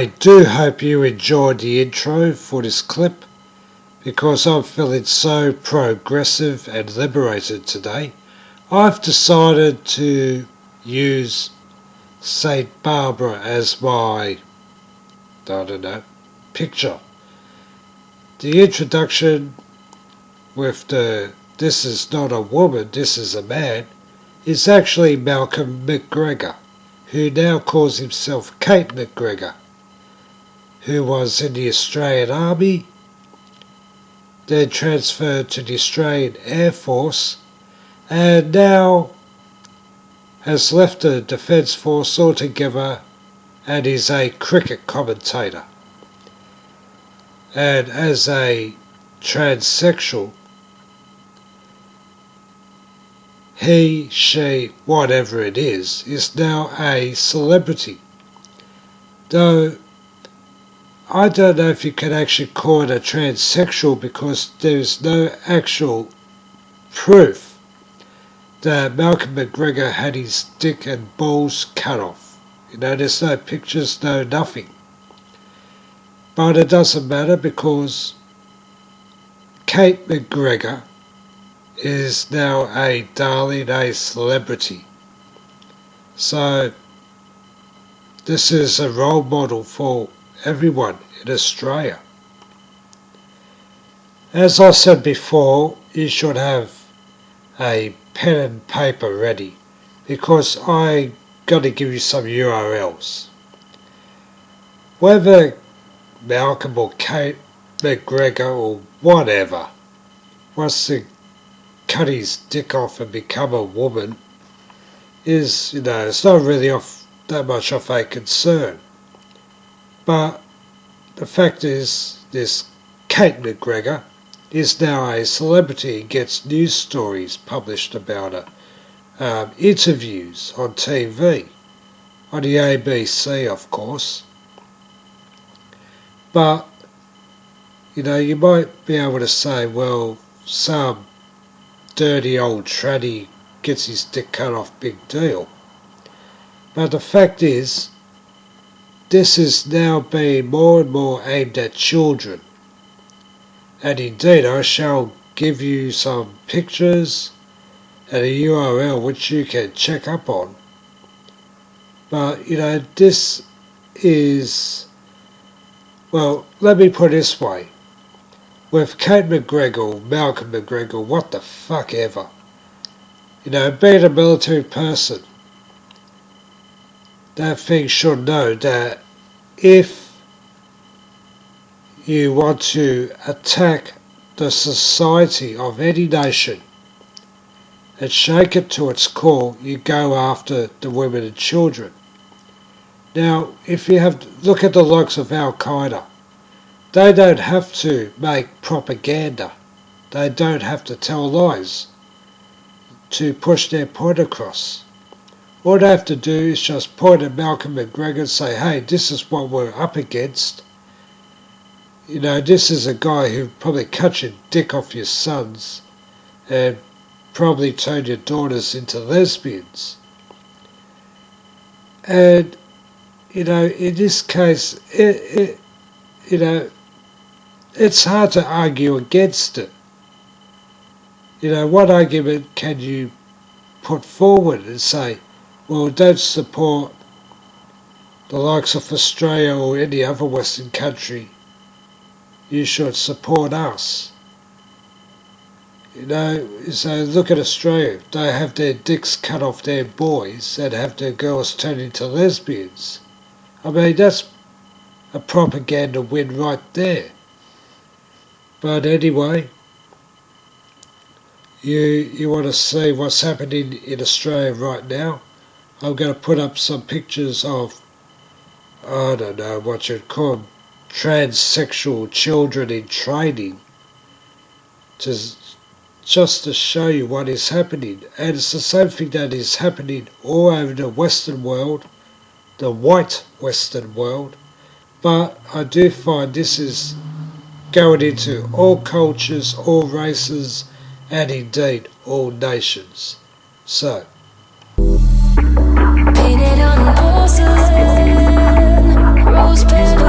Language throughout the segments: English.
I do hope you enjoyed the intro for this clip, because I'm feeling so progressive and liberated today. I've decided to use St. Barbara as my, picture. The introduction with the "this is not a woman, this is a man" is actually Malcolm McGregor, who now calls himself Kate McGregor, who was in the Australian Army, then transferred to the Australian Air Force, and now has left the Defence Force altogether and is a cricket commentator. And as a transsexual, he, she, whatever it is now a celebrity. Though I don't know if you can actually call it a transsexual, because there's no actual proof that Malcolm McGregor had his dick and balls cut off. There's no pictures, no nothing. But it doesn't matter, because Kate McGregor is now a darling, a celebrity. So this is a role model for everyone in Australia. As I said before, you should have a pen and paper ready, because I got to give you some URLs. Whether Malcolm or Kate McGregor or whatever wants to cut his dick off and become a woman is, it's not really that much of a concern. But the fact is, this Kate McGregor is now a celebrity and gets news stories published about her, interviews on TV, on the ABC, of course. But, you might be able to say, well, some dirty old tranny gets his dick cut off, big deal. But the fact is, this is now being more and more aimed at children. And indeed, I shall give you some pictures and a URL which you can check up on. But, this is, well, let me put it this way. With Kate McGregor, or Malcolm McGregor, what the fuck ever. Being a military person, that thing should know that if you want to attack the society of any nation and shake it to its core, you go after the women and children. Now, if you look at the likes of Al-Qaeda, they don't have to make propaganda. They don't have to tell lies to push their point across. All they have to do is just point at Malcolm McGregor and say, hey, this is what we're up against. This is a guy who probably cut your dick off your sons and probably turned your daughters into lesbians. And, in this case, it's hard to argue against it. What argument can you put forward and say, well, don't support the likes of Australia or any other Western country, you should support us? So look at Australia. They have their dicks cut off their boys and have their girls turned into lesbians. I mean, that's a propaganda win right there. But anyway, you want to see what's happening in Australia right now? I'm going to put up some pictures of, I don't know what you'd call them, transsexual children in training, just to show you what is happening. And it's the same thing that is happening all over the Western world, the white Western world. But I do find this is going into all cultures, all races, and indeed all nations. So, painted on porcelain, rose petals.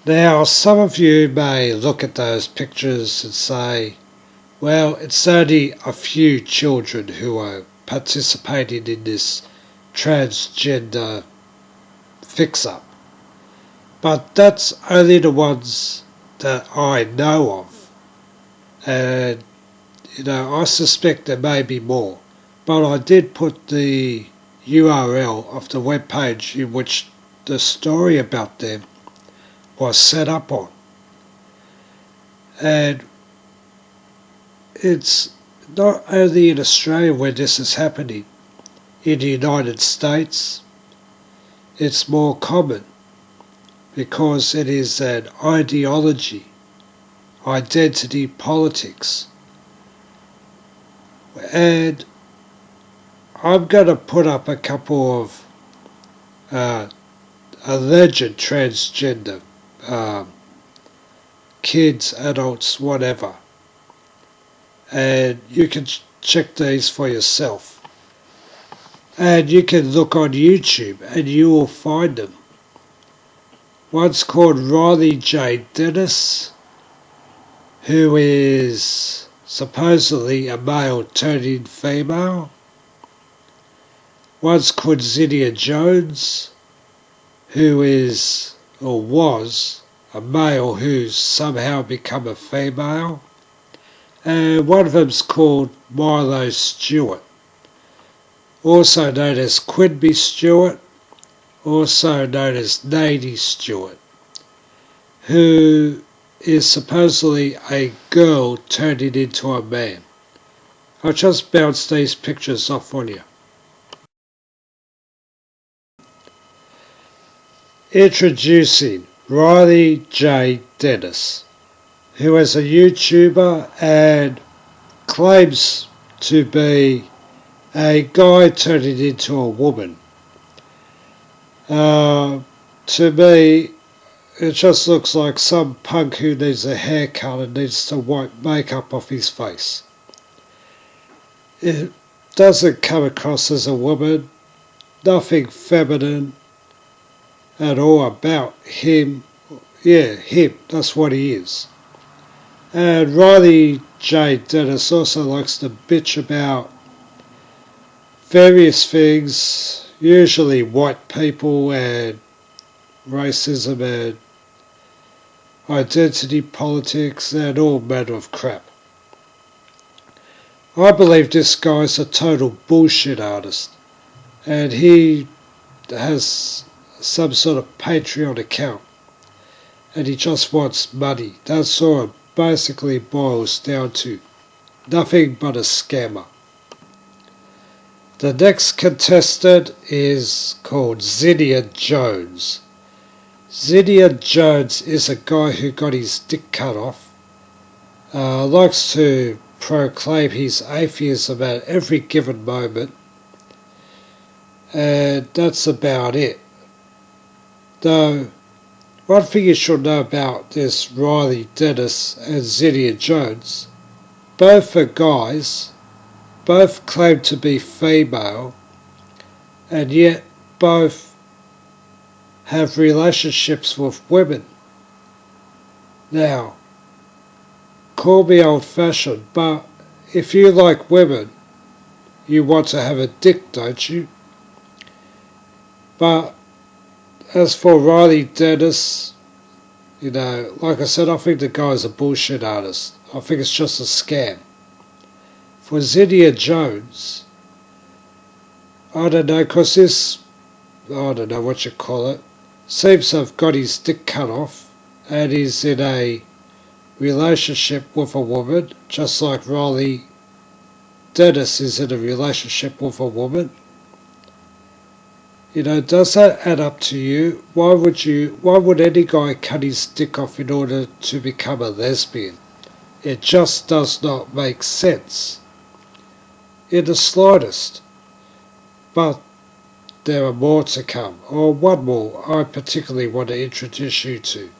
Now, some of you may look at those pictures and say, well, it's only a few children who are participating in this transgender fix-up. But that's only the ones that I know of. And, I suspect there may be more. But I did put the URL of the webpage in which the story about them was set up on. And it's not only in Australia where this is happening. In the United States, it's more common because it is an ideology, identity politics. And I'm going to put up a couple of alleged transgender kids, adults, whatever. And you can check these for yourself. And you can look on YouTube and you will find them. One's called Riley J. Dennis, who is supposedly a male turning female. One's called Zydia Jones, who is, or was, a male who's somehow become a female. And one of them's called Milo Stewart, also known as Quinby Stewart, also known as Nadie Stewart, who is supposedly a girl turning into a man. I'll just bounce these pictures off on you. Introducing Riley J. Dennis, who is a YouTuber and claims to be a guy turning into a woman. To me, it just looks like some punk who needs a haircut and needs to wipe makeup off his face. It doesn't come across as a woman, nothing feminine at all about him. Yeah, him, that's what he is. And Riley J. Dennis also likes to bitch about various things, usually white people and racism and identity politics and all manner of crap. I believe this guy's a total bullshit artist, and he has some sort of Patreon account and he just wants money. That's all it basically boils down to. Nothing but a scammer. The next contestant is called Zydia Jones. Zydia Jones is a guy who got his dick cut off. Likes to proclaim his atheism at every given moment. And that's about it. Though, one thing you should know about this Riley Dennis and Zydia Jones, both are guys, both claim to be female, and yet both have relationships with women. Now, call me old-fashioned, but if you like women, you want to have a dick, don't you? But as for Riley Dennis, like I said, I think the guy's a bullshit artist. I think it's just a scam. For Zydia Jones, I don't know, because this, I don't know what you call it, seems to have got his dick cut off and he's in a relationship with a woman, just like Riley Dennis is in a relationship with a woman. Does that add up to you? Why would any guy cut his dick off in order to become a lesbian? It just does not make sense in the slightest. But there are more to come, or one more I particularly want to introduce you to.